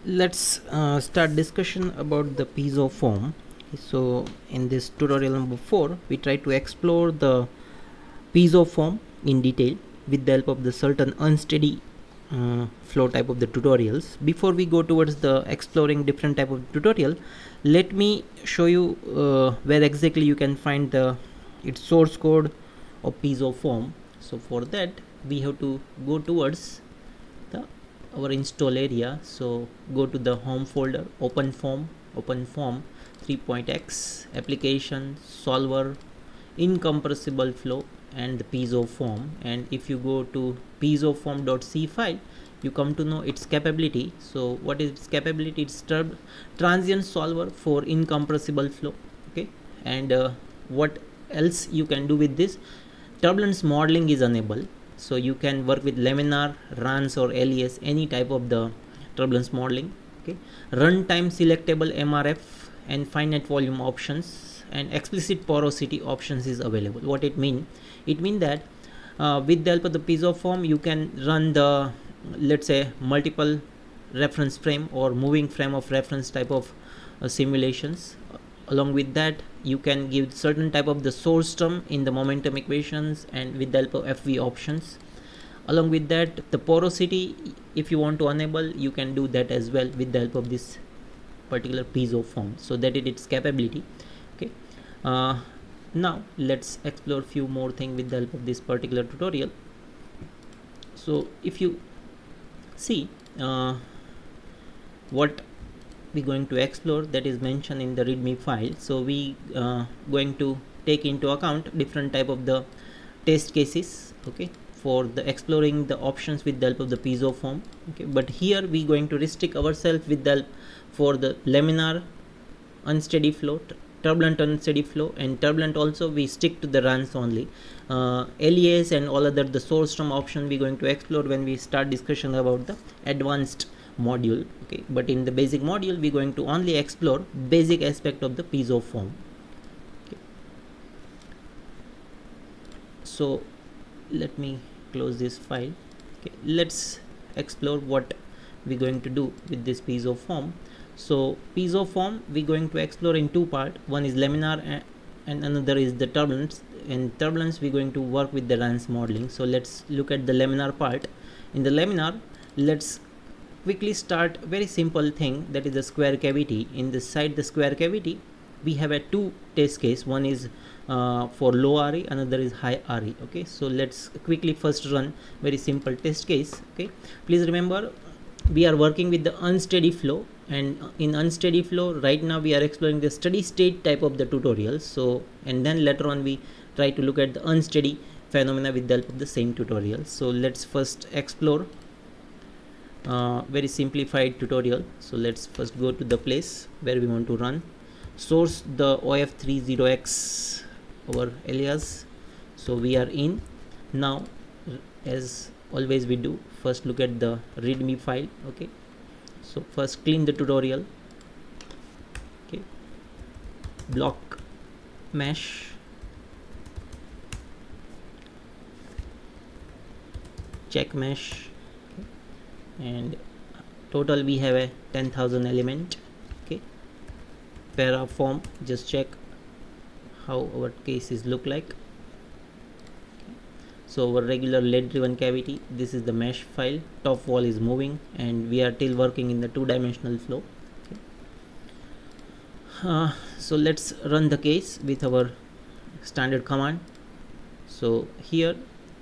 Let's start discussion about the piezo form. So in this tutorial number 4 we try to explore the piezo form in detail with the help of the certain unsteady flow type of the tutorials. Before we go towards the exploring different type of tutorial, let me show you where exactly you can find the its source code of piezo form. So for that we have to go towards the our install area. So go to the home folder, open form 3.x, application, solver, incompressible flow, and the piezo form. And if you go to piezoform.c file, you come to know its capability. So what is its capability? It's transient solver for incompressible flow. Okay, and what else you can do with this? Turbulence modeling is enabled, so you can work with laminar, runs, or LES, any type of the turbulence modeling. Okay, runtime selectable MRF and finite volume options and explicit porosity options is available. What it mean? It mean that with the help of the piezo form you can run the, let's say, multiple reference frame or moving frame of reference type of simulations. Along with that, you can give certain type of the source term in the momentum equations and with the help of FV options. Along with that, the porosity, if you want to enable, you can do that as well with the help of this particular piezo form. So that is its capability. Okay, now let's explore few more things with the help of this particular tutorial. So if you see what we're going to explore, that is mentioned in the readme file. So we going to take into account different type of the test cases, okay, for the exploring the options with the help of the piezo form. Okay, but here we going to restrict ourselves with the help for the laminar, unsteady flow, turbulent unsteady flow, and turbulent also we stick to the runs only. LES and all other the source term option we going to explore when we start discussion about the advanced module. Okay, but in the basic module we going to only explore basic aspect of the piezo form. Okay, so let me close this file. Okay, let's explore what we're going to do with this piezo form. So piezo form we're going to explore in two parts. One is laminar and another is the turbulence. In turbulence we're going to work with the runs modeling. So let's look at the laminar part. In the laminar, let's quickly start very simple thing, that is the square cavity. In the side the square cavity we have a two test case. One is for low RE, another is high RE. Okay, so let's quickly first run very simple test case. Okay, please remember we are working with the unsteady flow, and in unsteady flow right now we are exploring the steady state type of the tutorials. So and then later on we try to look at the unsteady phenomena with the help of the same tutorial. So let's first explore very simplified tutorial. So let's first go to the place where we want to run, source the OF30X our alias. So we are in. Now as always we do, first look at the readme file. Okay, so first clean the tutorial. Okay, block mesh, check mesh, and total we have a 10,000 element. Okay, paraform, just check how our cases look like. So our regular lead driven cavity, this is the mesh file, top wall is moving and we are still working in the two-dimensional flow. Okay. So let's run the case with our standard command. So here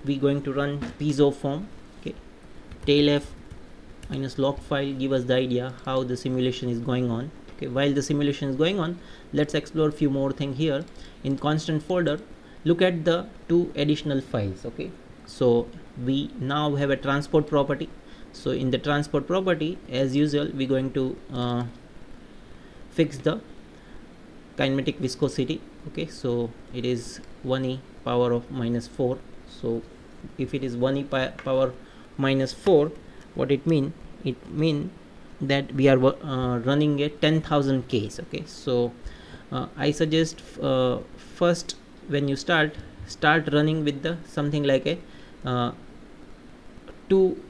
we going to run piezo form. Okay, tailf minus log file give us the idea how the simulation is going on. Okay, while the simulation is going on, let's explore a few more things here. In constant folder, look at the two additional files. Okay, so we now have a transport property. So in the transport property, as usual, we're going to fix the kinematic viscosity. Okay, so it is 1e power of minus 4. So if it is 1e power minus 4, what it mean? It mean that we are running a 10,000 case. Okay, so I suggest first when you start running with the something like a 2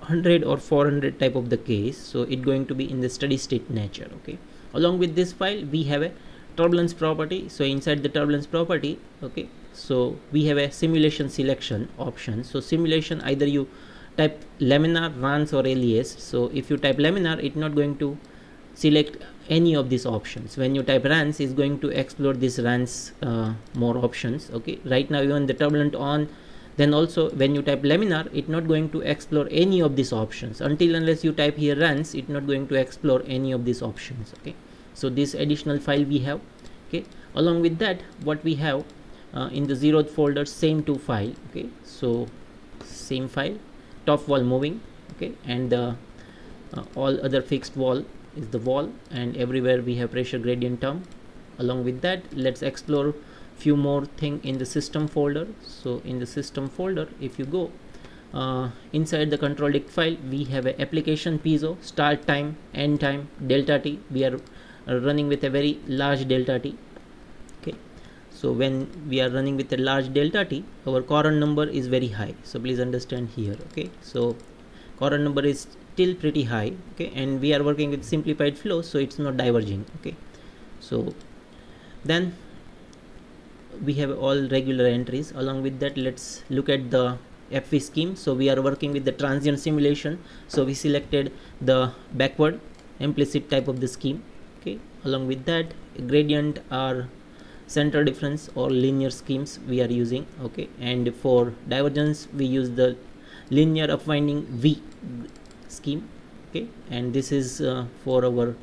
100 or 400 type of the case, so it going to be in the steady state nature. Okay, along with this file we have a turbulence property. So inside the turbulence property, okay, so we have a simulation selection option. So simulation, either you type laminar, runs or alias. So if you type laminar, it's not going to select any of these options. When you type runs, is going to explore this runs more options. Okay, right now even the turbulent on, then also when you type laminar, it's not going to explore any of these options. Until unless you type here runs, it's not going to explore any of these options. Okay, so this additional file we have. Okay, along with that, what we have in the zeroth folder, same two file. Okay, so same file, top wall moving. Okay, and the all other fixed wall is the wall, and everywhere we have pressure gradient term. Along with that, let's explore few more thing in the system folder. So in the system folder, if you go inside the control dict file, we have a application piezo, start time, end time, delta t. We are running with a very large delta t. Okay, so when we are running with a large delta t, our current number is very high. So please understand here. Okay, so current number is still pretty high. Okay, and we are working with simplified flow, so it's not diverging. Okay, so then we have all regular entries. Along with that, let's look at the FV scheme. So we are working with the transient simulation, so we selected the backward implicit type of the scheme. Okay, along with that, gradient or center difference or linear schemes we are using. Okay, and for divergence we use the linear upwinding V scheme. Okay, and this is for our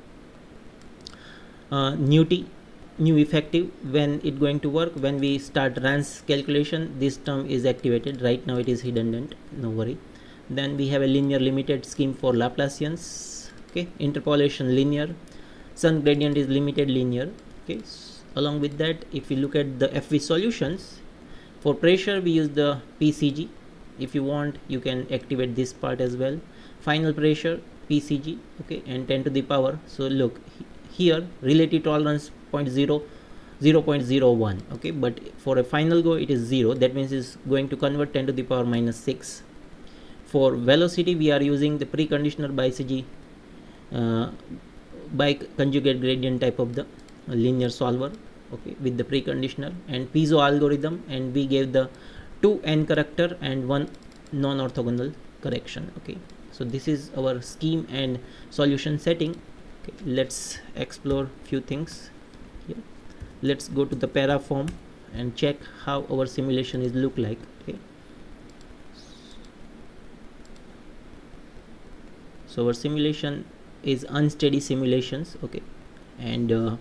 new effective. When it going to work, when we start runs calculation, this term is activated. Right now it is redundant, no worry. Then we have a linear limited scheme for Laplacians. Okay, interpolation linear, sun gradient is limited linear. Okay, along with that, if you look at the FV solutions, for pressure we use the PCG. If you want, you can activate this part as well. Final pressure PCG. Okay, and 10 to the power. So look here, relative tolerance 0.01. Okay, but for a final go it is 0. That means it's going to convert 10 to the power minus 6. For velocity, we are using the preconditioner BCG by conjugate gradient type of the linear solver. Okay, with the preconditioner and piezo algorithm, and we gave the 2 n corrector and 1 non-orthogonal correction. Okay, so this is our scheme and solution setting. Okay, let's explore few things here. Let's go to the paraform and check how our simulation is look like. Okay, so our simulation is unsteady simulations. Okay, and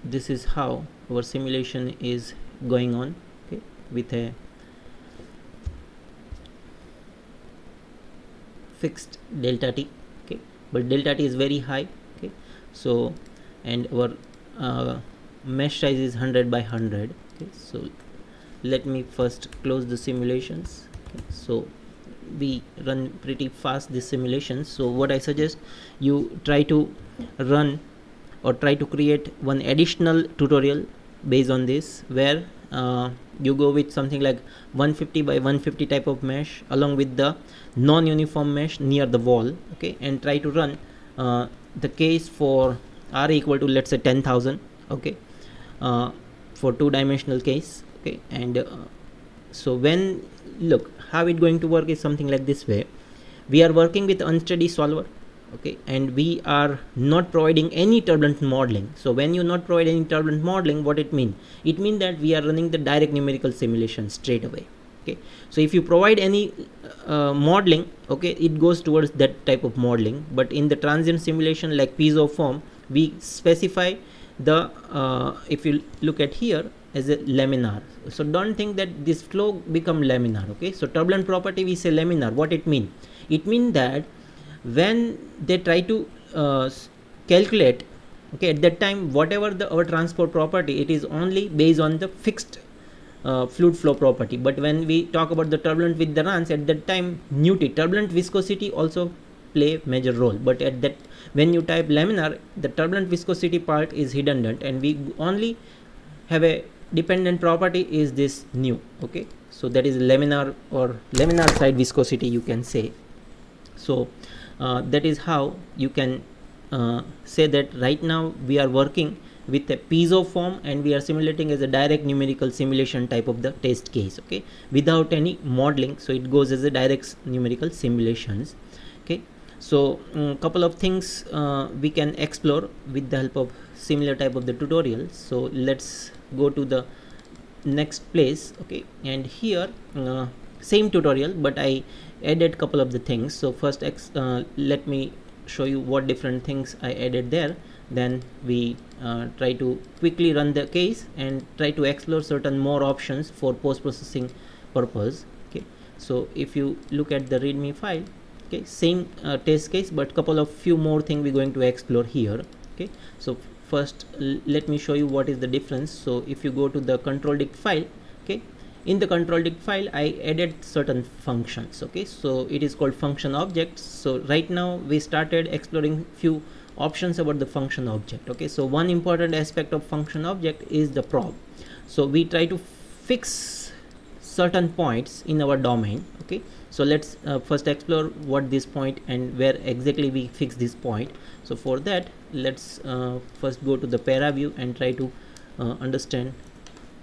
this is how our simulation is going on. Okay, with a fixed delta t. Okay, but delta t is very high. Okay, so and our mesh size is 100 by 100. Okay, so let me first close the simulations. Okay, so we run pretty fast this simulation. So what I suggest, you try to run or try to create one additional tutorial based on this, where you go with something like 150 by 150 type of mesh along with the non-uniform mesh near the wall. Okay, and try to run the case for r equal to, let's say, 10,000. Okay, for two-dimensional case. Okay, and so when look how it going to work is something like this way. We are working with unsteady solver. Okay, and we are not providing any turbulent modeling. So when you not provide any turbulent modeling, what it mean? It mean that we are running the direct numerical simulation straight away. Okay, so if you provide any modeling, okay, it goes towards that type of modeling. But in the transient simulation like piezo form, we specify the if you look at here as a laminar. So don't think that this flow become laminar. Okay, so turbulent property we say laminar. What it mean? It mean that when they try to calculate, okay, at that time whatever our transport property, it is only based on the fixed fluid flow property. But when we talk about the turbulent with the runs, at that time turbulent viscosity also play major role. But at that, when you type laminar, the turbulent viscosity part is redundant, and we only have a dependent property is this nu. Okay, so that is laminar or laminar side viscosity, you can say. So that is how you can say that right now we are working with a piezo form and we are simulating as a direct numerical simulation type of the test case, okay, without any modeling. So it goes as a direct numerical simulations. Okay, so couple of things we can explore with the help of similar type of the tutorials. So let's go to the next place. Okay, and here same tutorial, but I added couple of the things. So first let me show you what different things I added there. Then we try to quickly run the case and try to explore certain more options for post-processing purpose. Okay, so if you look at the readme file, okay, same test case, but couple of few more things we're going to explore here. Okay, so first let me show you what is the difference. So if you go to the control dict file, okay, in the control dict file I added certain functions. Okay, so it is called function objects. So right now we started exploring few options about the function object. Okay, so one important aspect of function object is the prob. So we try to fix certain points in our domain. Okay, so let's first explore what this point and where exactly we fix this point. So for that, let's first go to the paraview and try to understand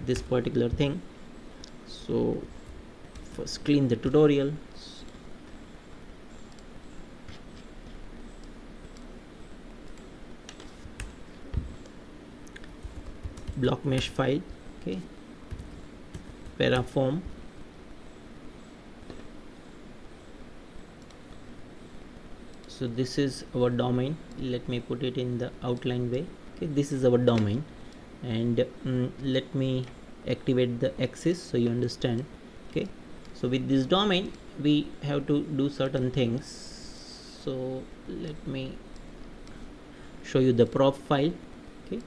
this particular thing. So first clean the tutorial. Block mesh file, okay, paraform, so this is our domain. Let me put it in the outline way. Okay, this is our domain, and let me activate the axis so you understand. Okay, so with this domain we have to do certain things. So let me show you the prob file. Okay,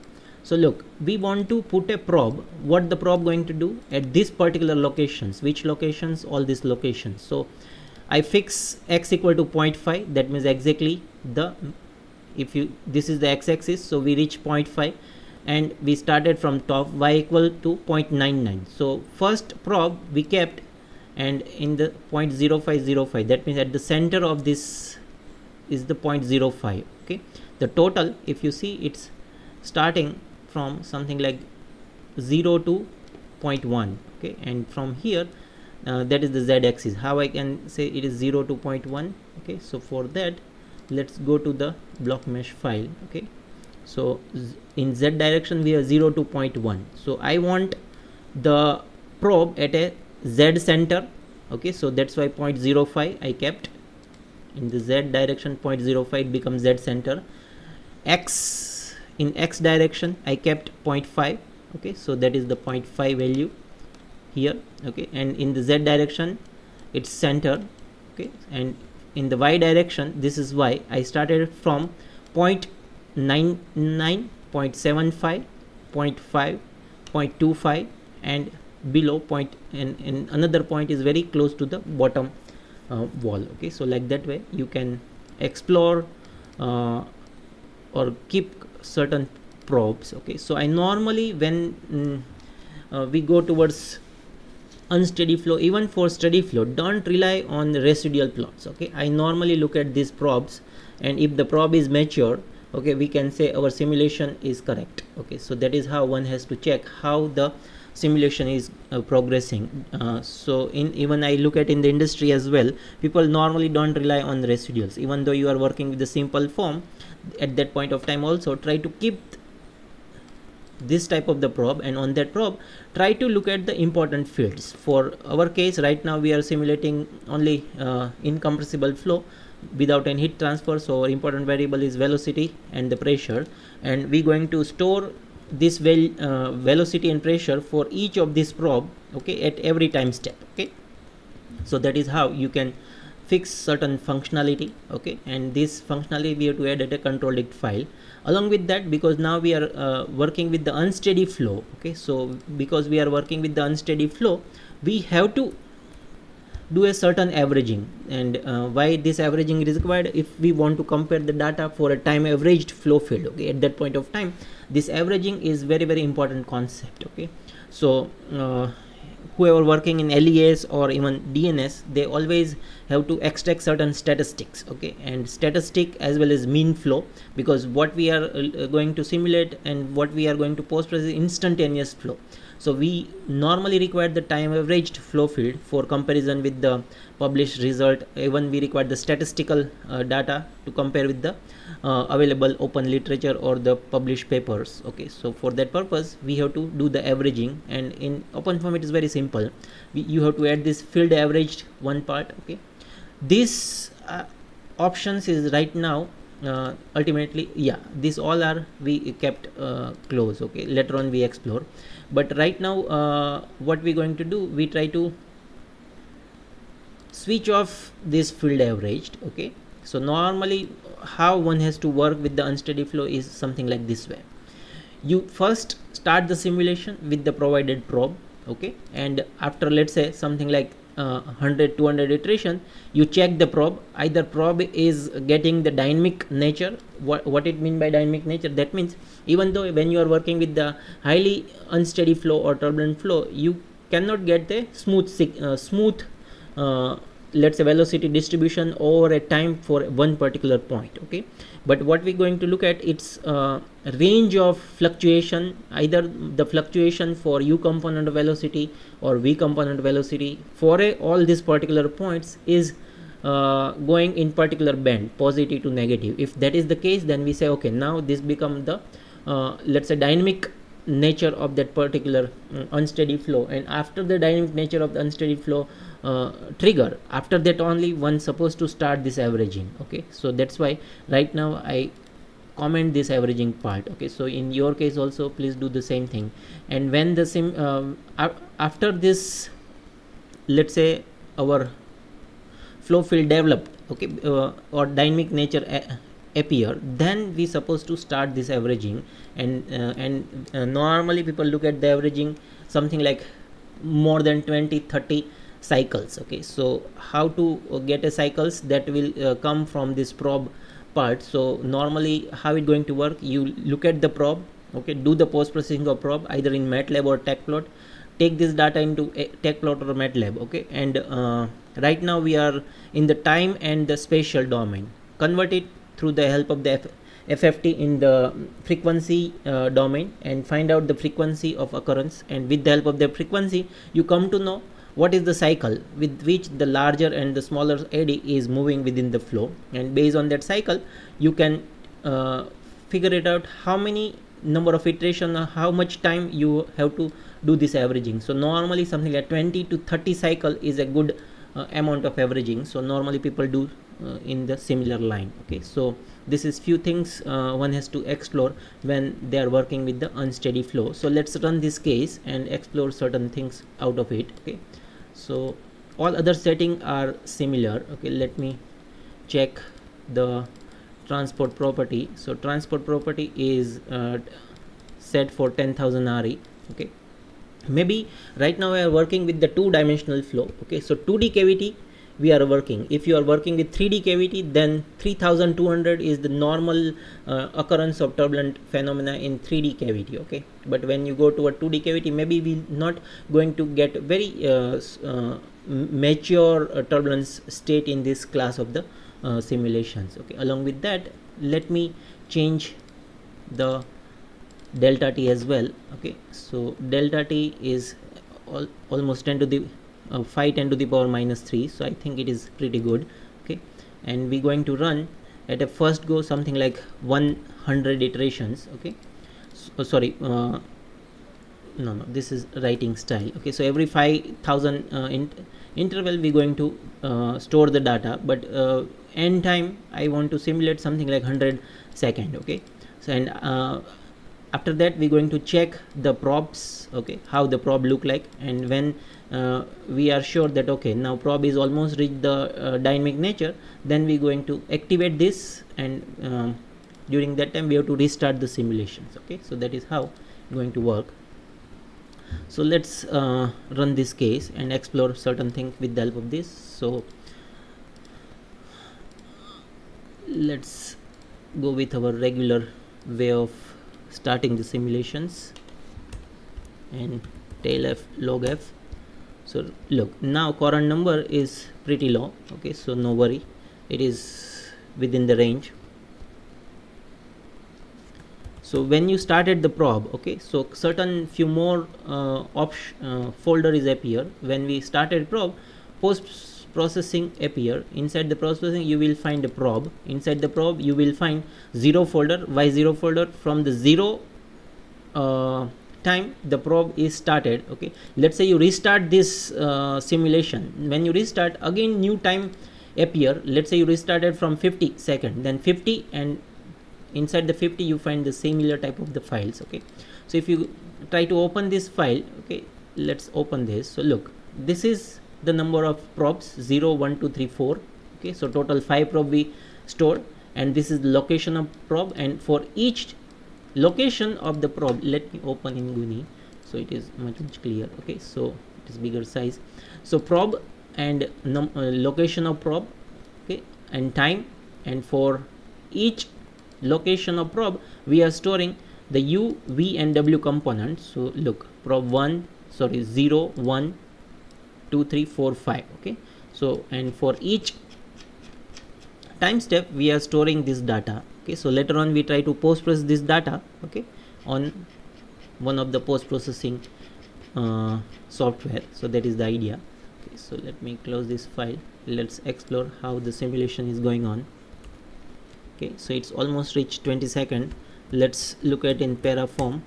so look, we want to put a prob. What the prob going to do at this particular locations? Which locations? All these locations. So I fix x equal to 0.5. That means exactly the, if you, this is the x-axis, so we reach 0.5 and we started from top, y equal to 0.99. So first prob we kept and in the 0.0505, that means at the center of this is the 0.05. Okay, the total, if you see, it's starting from something like 0 to 0.1. Okay, and from here that is the z-axis. How I can say it is 0 to 0.1? Okay, so for that let's go to the block mesh file. Okay, so in z direction we are 0 to 0.1. So I want the probe at a z center. Okay, so that's why 0.05 I kept in the z direction. 0.05 becomes z center. X, in x direction I kept 0.5. Okay, so that is the 0.5 value here. Okay, and in the z direction it's center. Okay, and in the y direction, this is y, I started from 0.99, 0.75, 0.5, 0.25 and below point, and another point is very close to the bottom wall. Okay, so like that way you can explore or keep certain probes. Okay, so I normally, when we go towards unsteady flow, even for steady flow, don't rely on the residual plots. Okay, I normally look at these probes, and if the probe is mature, okay, we can say our simulation is correct. Okay, so that is how one has to check how the simulation is progressing. So even I look at in the industry as well, people normally don't rely on the residuals. Even though you are working with the simple form, at that point of time also try to keep this type of the probe, and on that probe try to look at the important fields. For our case right now we are simulating only incompressible flow without any heat transfer, so our important variable is velocity and the pressure, and we going to store this velocity and pressure for each of this probe, okay, at every time step. Okay, so that is how you can fix certain functionality. Okay, and this functionality we have to add at a control dict file. Along with that, because now we are working with the unsteady flow. Okay, so because we are working with the unsteady flow, we have to do a certain averaging. And why this averaging is required? If we want to compare the data for a time averaged flow field, okay, at that point of time, this averaging is very, very important concept. Okay, so whoever working in LES or even DNS, they always have to extract certain statistics, okay, and statistic as well as mean flow, because what we are going to simulate and what we are going to post is instantaneous flow. So we normally require the time averaged flow field for comparison with the published result. Even we require the statistical data to compare with the available open literature or the published papers, okay. So for that purpose we have to do the averaging, and in OpenFOAM it is very simple. You have to add this field averaged one part, okay. This options is right now ultimately, yeah, these all are we kept close, okay. Later on we explore, but right now what we're going to do, we try to switch off this field averaged, okay. So normally how one has to work with the unsteady flow is something like this way. You first start the simulation with the provided probe, okay, and after let's say something like 100-200 iteration, you check the probe. Either probe is getting the dynamic nature. What it mean by dynamic nature? That means even though when you are working with the highly unsteady flow or turbulent flow, you cannot get the smooth let's say velocity distribution over a time for one particular point, okay. But what we're going to look at, it's range of fluctuation, either the fluctuation for u component velocity or v component velocity for all these particular points is going in particular band, positive to negative. If that is the case, then we say okay, now this become the let's say dynamic nature of that particular unsteady flow, and after the dynamic nature of the unsteady flow trigger, after that only one supposed to start this averaging, okay. So that's why right now I comment this averaging part, okay. So in your case also please do the same thing. And when the after this, let's say our flow field developed, okay, or dynamic nature appear, then we supposed to start this averaging. And normally people look at the averaging something like more than 20-30 cycles, okay. So how to get a cycles, that will come from this probe part. So normally how it going to work, you look at the probe, okay, do the post processing of probe either in MATLAB or TechPlot, take this data into TechPlot or MATLAB, okay. And right now we are in the time and the spatial domain, convert it through the help of the FFT in the frequency domain, and find out the frequency of occurrence, and with the help of the frequency you come to know what is the cycle with which the larger and the smaller eddy is moving within the flow, and based on that cycle you can figure it out how many number of iteration, how much time you have to do this averaging. So normally something like 20-30 cycle is a good amount of averaging. So normally people do in the similar line, okay. So this is few things one has to explore when they are working with the unsteady flow. So let's run this case and explore certain things out of it, okay. So all other settings are similar, okay. Let me check the transport property. So transport property is set for 10,000 RE, okay. Maybe right now we are working with the two-dimensional flow, okay. So 2D cavity we are working. If you are working with 3D cavity, then 3200 is the normal occurrence of turbulent phenomena in 3D cavity, okay. But when you go to a 2D cavity, maybe we not going to get very mature turbulence state in this class of the simulations, okay. Along with that, let me change the delta t as well, okay. So delta t is almost 10 to the 10 to the power minus 3, so I think it is pretty good, okay. And we're going to run at a first go something like 100 iterations, okay. So, sorry, no, this is writing style, okay. So every 5000 interval we're going to store the data, but end time I want to simulate something like 100 second, okay. So and after that we're going to check the probes, okay, how the probe look like, and when we are sure that okay, now probe is almost reached the dynamic nature, then we're going to activate this, and during that time we have to restart the simulations, okay. So that is how going to work. So let's run this case and explore certain things with the help of this. So let's go with our regular way of starting the simulations, and tail f log f. So look, now current number is pretty low. Okay, so no worry, it is within the range. So when you started the probe, okay, so certain few more folder is appear. When we started probe, post processing appear. Inside the processing you will find a probe. Inside the probe you will find 0 folder. Why 0 folder? From the 0 time the probe is started. Okay, let's say you restart this simulation. When you restart, again new time appear. Let's say you restarted from 50 second, then 50, and inside the 50 you find the similar type of the files. Okay, so if you try to open this file, okay, let's open this. So look, this is the number of probes, 0 1 2 3 4. Okay, so total 5 probe we stored, and this is the location of probe, and for each location of the probe, let me open in GUI so it is much clear. Okay, so it is bigger size. So probe and location of probe, okay, and time, and for each location of probe we are storing the U, V and W components. So look, probe 0 1 2 3 4 5. Okay, so and for each time step we are storing this data. Okay, so later on we try to post process this data, okay, on one of the post processing software. So that is the idea. Okay, so let me close this file. Let's explore how the simulation is going on. Okay, so it's almost reached 20 seconds. Let's look at in Paraform.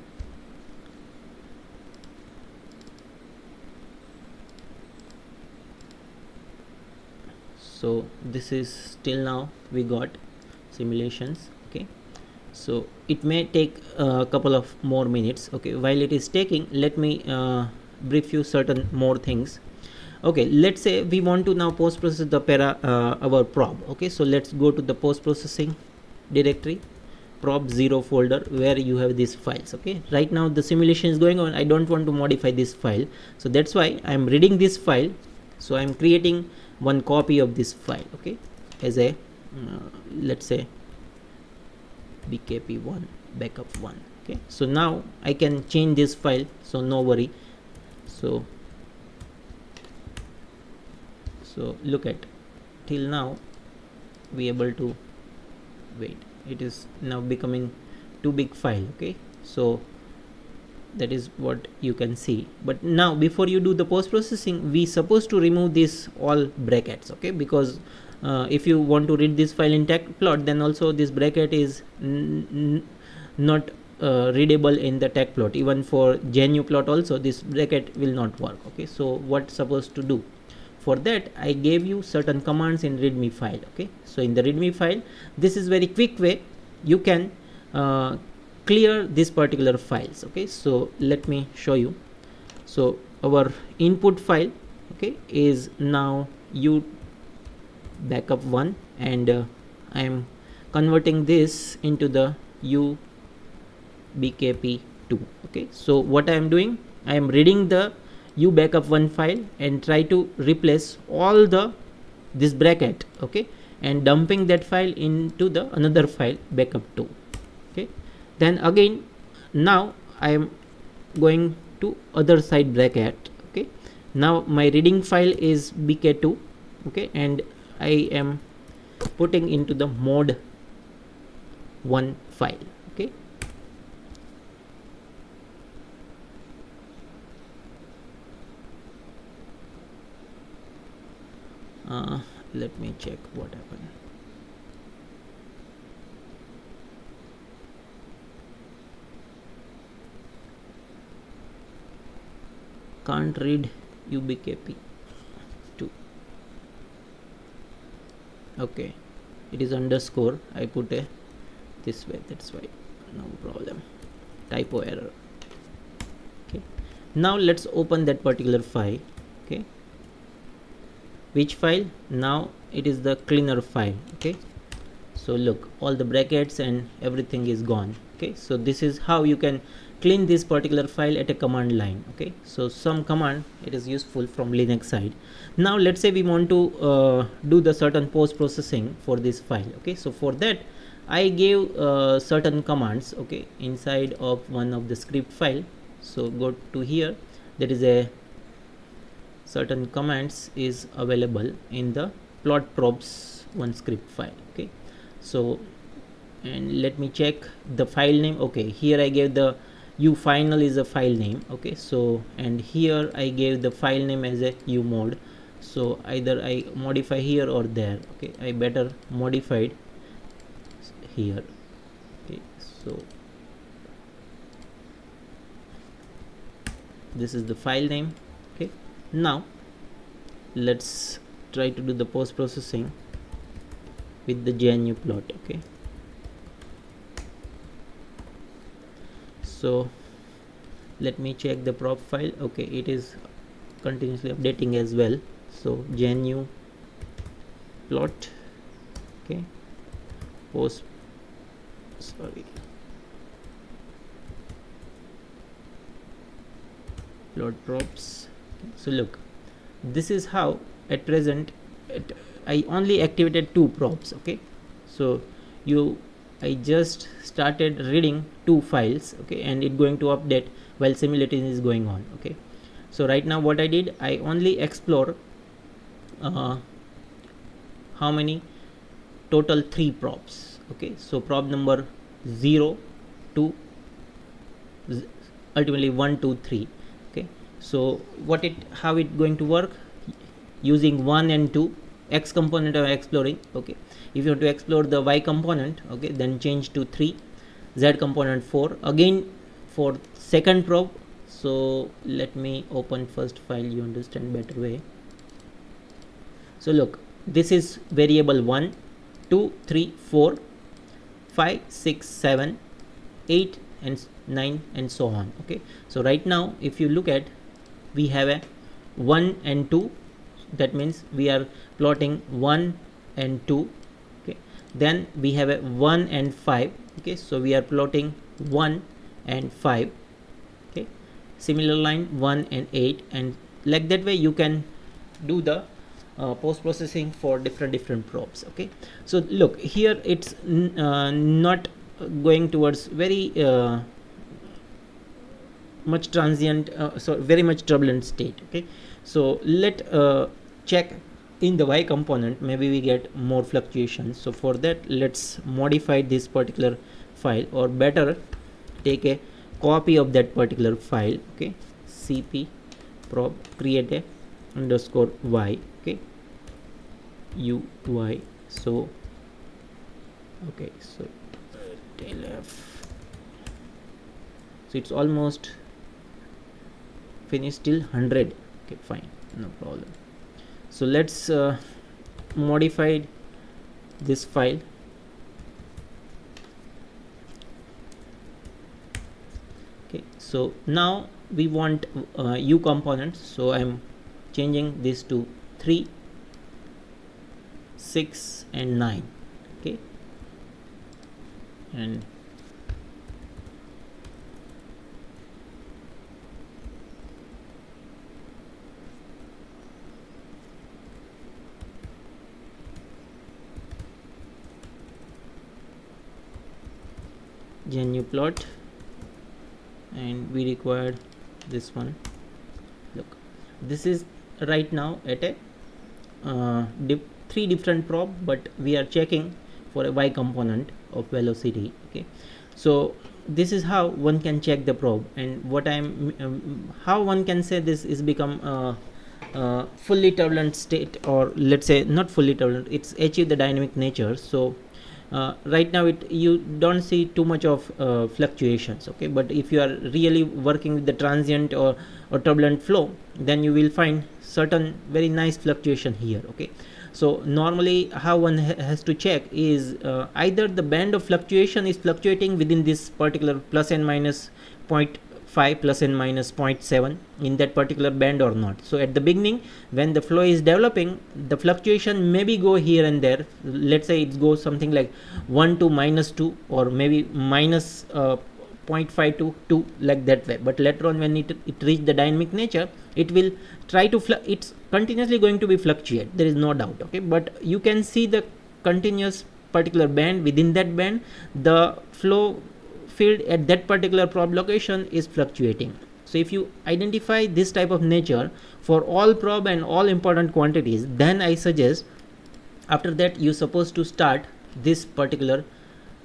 So this is till now we got simulations. Okay, so it may take a couple of more minutes. Okay, while it is taking, let me brief you certain more things. Okay, let's say we want to now post process the our probe. Okay, so let's go to the post processing directory, probe 0 folder, where you have these files. Okay, right now the simulation is going on. I don't want to modify this file, so that's why I'm reading this file. So I'm creating one copy of this file, okay, as a let's say bkp1 backup 1. Okay, so now I can change this file, so no worry. So look at, till now we able to wait, it is now becoming too big file. Okay, so that is what you can see. But now before you do the post processing, we supposed to remove this all brackets. Okay, because if you want to read this file in tecplot, then also this bracket is not readable in the tecplot. Even for GNU-plot also this bracket will not work. Okay, so what supposed to do? For that I gave you certain commands in readme file. Okay, so in the readme file, this is very quick way you can clear this particular files. Okay, so let me show you. So our input file, okay, is now u backup 1, and I am converting this into the u bkp2. Okay, so what I am doing, I am reading the u backup 1 file and try to replace all the this bracket, okay, and dumping that file into the another file backup 2. Okay, then again now I am going to other side bracket. Okay, now my reading file is bk2, okay, and I am putting into the mod 1 file. Okay, let me check what happened. Can't read ubkp2. Okay, it is underscore, I put a this way, that's why, no problem, typo error. Okay, now let's open that particular file. Okay, which file? Now it is the cleaner file. Okay, so look, all the brackets and everything is gone. Okay, so this is how you can clean this particular file at a command line. Okay, so some command, it is useful from Linux side. Now let's say we want to do the certain post processing for this file. Okay, so for that I gave certain commands, okay, inside of one of the script file. So go to here, there is a certain commands is available in the plot probes one script file. Okay, so and let me check the file name. Okay, here I gave the uFinal is a file name. Okay, so and here I gave the file name as a umod. So either I modify here or there. Okay, I better modified here. Okay, so this is the file name. Okay, now let's try to do the post processing with the GNUplot. Okay, so let me check the prop file. Okay, it is continuously updating as well. So GNUplot, okay, post, sorry, plot props. Okay, so look, this is how at present I only activated 2 props. Okay, so I just started reading 2 files. Okay, and it going to update while simulation is going on. Okay, so right now what I did, I only explore how many total 3 props. Okay, so prop number 0 to ultimately 1 2 3. Okay, so how it going to work, using 1 and 2 x component of exploring. Okay, if you want to explore the y component, okay, then change to 3, z component 4 again for second probe. So let me open first file, you understand better way. So look, this is variable 1 2 3 4 5 6 7 8 and 9 and so on. Okay, so right now if you look at, we have a 1 and 2, that means we are plotting 1 and 2. Okay, then we have a 1 and 5. Okay, so we are plotting 1 and 5. Okay, similar line 1 and 8, and like that way you can do the post processing for different probes. Okay, so look here, it's not going towards very much transient, so very much turbulent state. Okay, so let check in the y component, maybe we get more fluctuations. So for that, let's modify this particular file, or better take a copy of that particular file. Okay, cp prob create a underscore y. Okay, uy. So okay, so lf, so it's almost finished till 100. Okay, fine, no problem. So let's modify this file. Okay, so now we want u components, so I'm changing this to 3 6 and 9. Okay, and GNUplot, and we required this one. Look, this is right now at a 3 different probe, but we are checking for a y component of velocity. Okay, so this is how one can check the probe, and what I'm how one can say this is become fully turbulent state, or let's say not fully turbulent, it's achieved the dynamic nature. So right now you don't see too much of fluctuations. Okay, but if you are really working with the transient or turbulent flow, then you will find certain very nice fluctuation here. Okay, so normally how one has to check is either the band of fluctuation is fluctuating within this particular plus and minus 0.5 plus and minus 0.7 in that particular band or not. So at the beginning, when the flow is developing, the fluctuation maybe go here and there. Let's say it goes something like 1 to minus 2, or maybe minus 0.5 to 2, like that way. But later on, when it reach the dynamic nature, it will try to it's continuously going to be fluctuate, there is no doubt. Okay, but you can see the continuous particular band. Within that band, the flow field at that particular probe location is fluctuating. So if you identify this type of nature for all probe and all important quantities, then I suggest after that you supposed to start this particular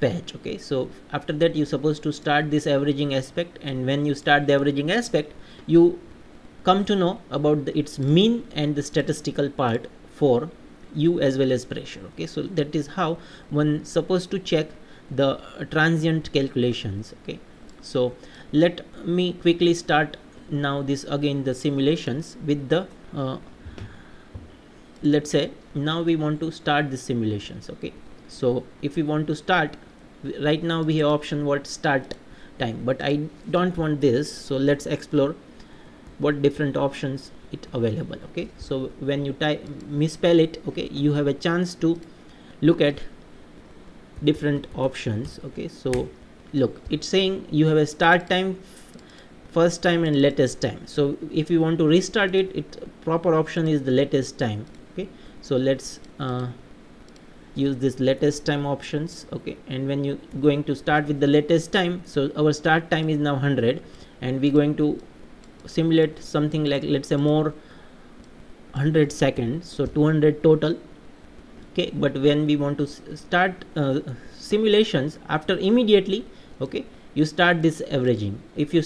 page. Okay, so after that you supposed to start this averaging aspect, and when you start the averaging aspect, you come to know about its mean and the statistical part for U as well as pressure. Okay, so that is how one supposed to check the transient calculations. Okay, so let me quickly start now this again the simulations with the let's say now we want to start the simulations. Okay, so if we want to start, right now we have option what start time, but I don't want this, so let's explore what different options it available. Okay, so when you type misspell it, okay, you have a chance to look at different options. Okay, so look, it's saying you have a start time, first time and latest time. So if you want to restart it, proper option is the latest time. Okay, so let's use this latest time options. Okay, and when you going to start with the latest time, so our start time is now 100, and we're going to simulate something like, let's say, more 100 seconds, so 200 total. Okay, but when we want to start simulations, after immediately, okay, you start this averaging. If you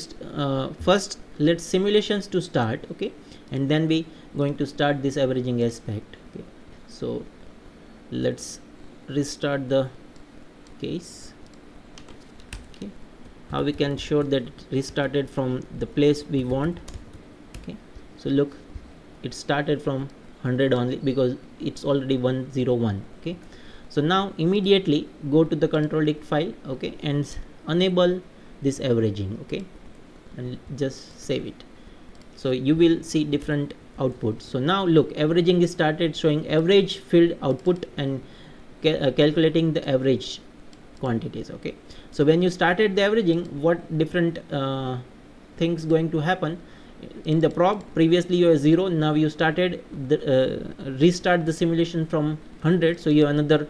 first let simulations to start, okay, and then we going to start this averaging aspect. Okay, so let's restart the case. Okay, how we can show that it restarted from the place we want. Okay, so look, it started from 100 only because it's already 101. Okay, so now immediately go to the control dict file, okay, and enable this averaging. Okay, and just save it, so you will see different output. So now look, averaging is started showing average field output and calculating the average quantities. Okay, so when you started the averaging, what different things going to happen in the probe? Previously you are 0, now you started the restart the simulation from 100, so you have another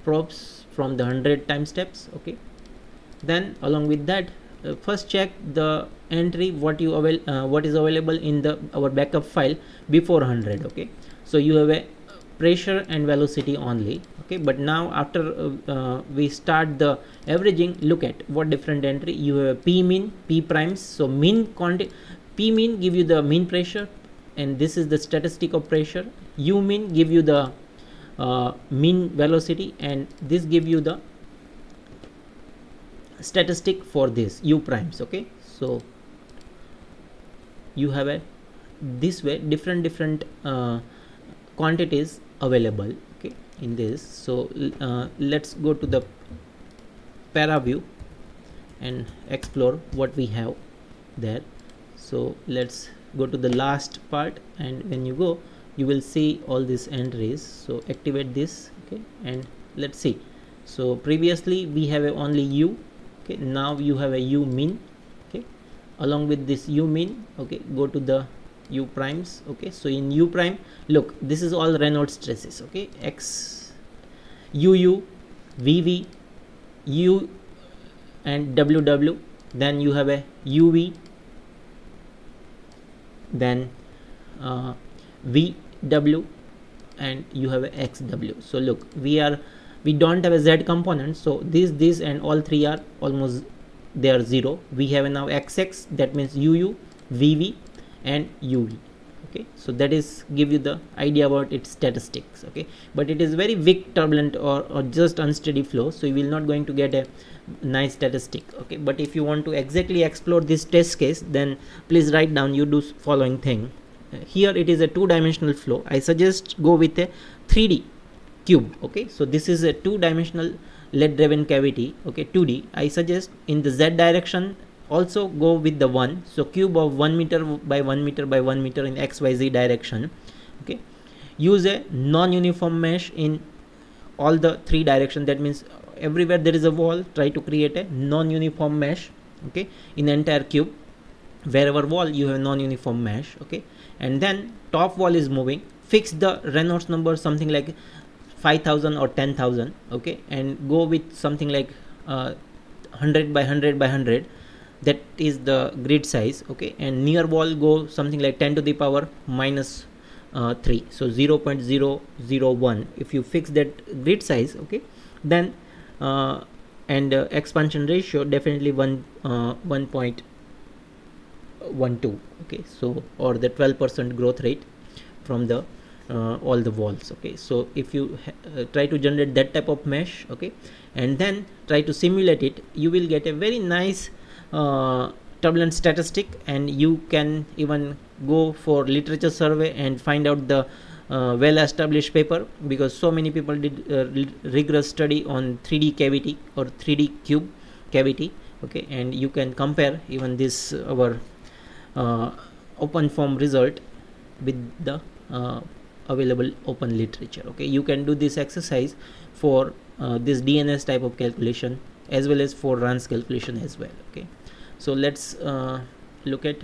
probes from the 100 time steps. Okay, then along with that, first check the entry what is available in the our backup file before 100. Okay, so you have a pressure and velocity only. Okay, but now after we start the averaging, look at what different entry you have. A p mean, p primes, so mean quantity, p mean give you the mean pressure, and this is the statistic of pressure. U mean give you the mean velocity, and this give you the statistic for this U primes. Okay, so you have a this way different quantities available. Okay, in this, so let's go to the para view and explore what we have there. So let's go to the last part, and when you go, you will see all these entries. So activate this. Okay, and let's see. So previously we have a only U. Okay, now you have a U mean. Okay, along with this U mean, okay, go to the U primes. Okay, so in U prime, look, this is all Reynolds stresses. Okay, X, UU, VV, U and WW, then you have a UV, then VW, and you have a XW. So look, we don't have a Z component, so this and all three are almost, they are 0. We have now XX, that means UU, VV and UV. Okay, so that is give you the idea about its statistics. Okay, but it is very weak, turbulent or just unsteady flow, so you will not going to get a nice statistic. Okay, but if you want to exactly explore this test case, then please write down, you do following thing. Here it is a 2-dimensional flow. I suggest go with a 3D cube. Okay, so this is a 2-dimensional lead driven cavity. Okay, 2D. I suggest in the Z direction also go with the 1, so cube of 1 meter by 1 meter by 1 meter in XYZ direction. Okay, use a non-uniform mesh in all the 3 directions. That means everywhere there is a wall, try to create a non-uniform mesh. Okay, in the entire cube, wherever wall you have non-uniform mesh. Okay, and then top wall is moving, fix the Reynolds number something like 5000 or 10,000. Okay, and go with something like 100 by 100 by 100. that is the grid size, okay, and near wall go something like 10 to the power minus 3, so 0.001. if you fix that grid size, okay, then and expansion ratio definitely 1.12, okay, so or the 12% growth rate from the all the walls, okay. So if you try to generate that type of mesh, okay, and then try to simulate it, you will get a very nice turbulence statistic, and you can even go for literature survey and find out the well established paper, because so many people did rigorous study on 3D cavity or 3D cube cavity, okay, and you can compare even this our open form result with the available open literature, okay. You can do this exercise for this DNS type of calculation as well as for runs calculation as well, okay. So let's look at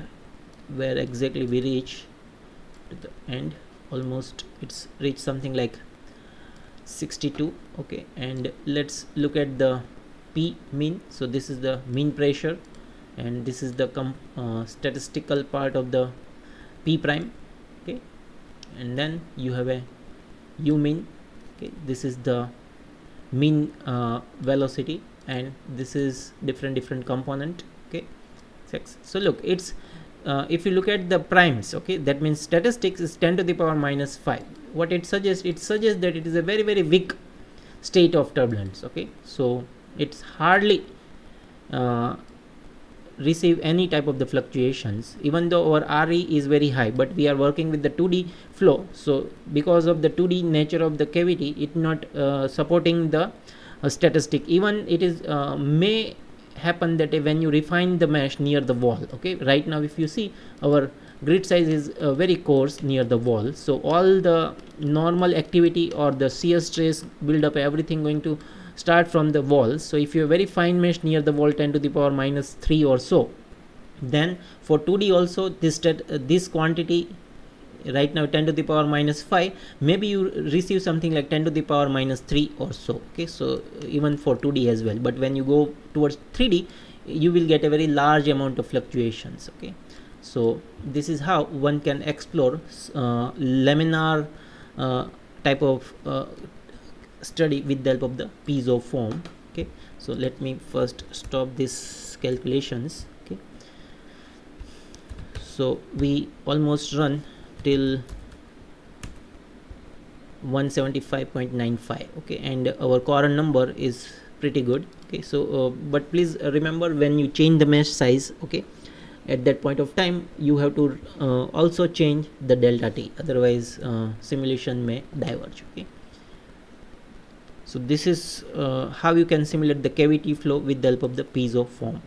where exactly we reach to the end. Almost it's reached something like 62, okay, and let's look at the P mean. So this is the mean pressure, and this is the statistical part of the P prime, okay, and then you have a U mean, okay, this is the mean velocity, and this is different component, okay. So look, it's if you look at the primes, okay, that means statistics is 10 to the power minus 5. What it suggests that it is a very weak state of turbulence, okay. So it's hardly receive any type of the fluctuations, even though our RE is very high, but we are working with the 2D flow. So because of the 2D nature of the cavity, it not supporting the statistic. Even it is may happen that when you refine the mesh near the wall, okay, right now if you see our grid size is very coarse near the wall, so all the normal activity or the shear stress build up, everything going to start from the walls. So if you have very fine mesh near the wall 10 to the power minus 3 or so, then for 2D also this quantity right now 10 to the power minus 5, maybe you receive something like 10 to the power minus 3 or so, okay. So even for 2D as well, but when you go towards 3D, you will get a very large amount of fluctuations, okay. So this is how one can explore laminar type of study with the help of the piezo form, okay. So let me first stop this calculations, okay. So we almost run till 175.95, okay, and our current number is pretty good, okay. So but please remember, when you change the mesh size, okay, at that point of time you have to also change the delta t, otherwise simulation may diverge, okay. So this is how you can simulate the cavity flow with the help of the piezo form.